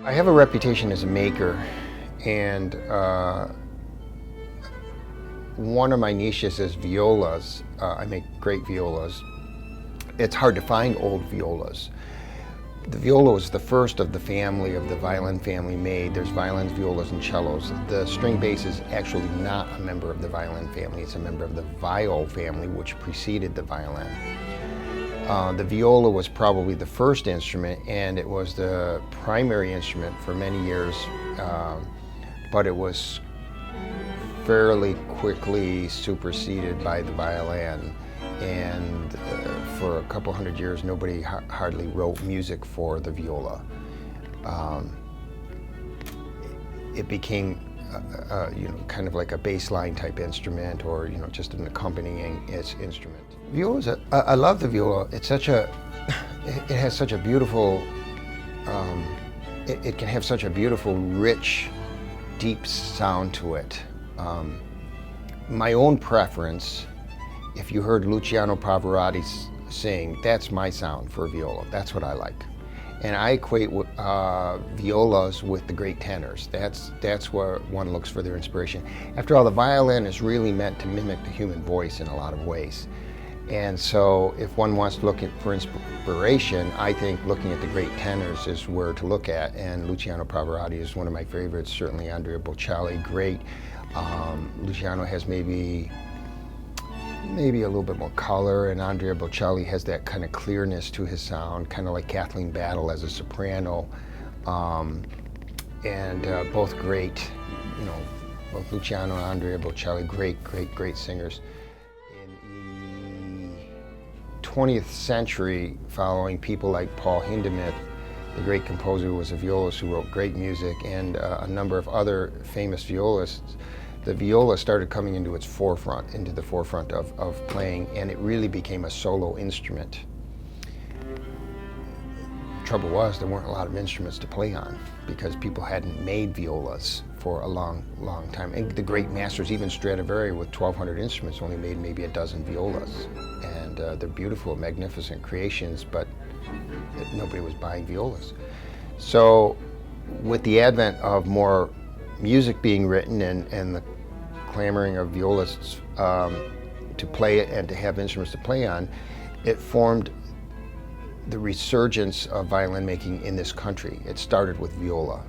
I have a reputation as a maker, and one of my niches is violas. I make great violas. It's hard to find old violas. The viola was the first of the family of the violin family made. There's violins, violas, and cellos. The string bass is actually not a member of the violin family. It's a member of the viol family, which preceded the violin. The viola was probably the first instrument, and it was the primary instrument for many years, but it was fairly quickly superseded by the violin. And for a couple hundred years, nobody hardly wrote music for the viola. It became kind of like a bass line type instrument, or just an accompanying instrument. Violas, I love the viola. It's such a, it has such a beautiful, it can have such a beautiful, rich, deep sound to it. My own preference, if you heard Luciano Pavarotti sing, that's my sound for a viola. That's what I like. And I equate violas with the great tenors. That's where one looks for their inspiration. After all, the violin is really meant to mimic the human voice in a lot of ways. And so if one wants to look for inspiration, I think looking at the great tenors is where to look at. And Luciano Pavarotti is one of my favorites, certainly Andrea Bocelli, great. Luciano has maybe a little bit more color, and Andrea Bocelli has that kind of clearness to his sound, kind of like Kathleen Battle as a soprano, and both great, both Luciano and Andrea Bocelli, great singers. In the 20th century, following people like Paul Hindemith, the great composer who was a violist who wrote great music, and a number of other famous violists, the viola started coming into the forefront of playing, and it really became a solo instrument. Trouble was, there weren't a lot of instruments to play on because people hadn't made violas for a long time. And the great masters, even Stradivari with 1,200 instruments, only made maybe a dozen violas. And they're beautiful, magnificent creations, but nobody was buying violas. So with the advent of more music being written and the clamoring of violists to play it and to have instruments to play on, it formed the resurgence of violin making in this country. It started with viola.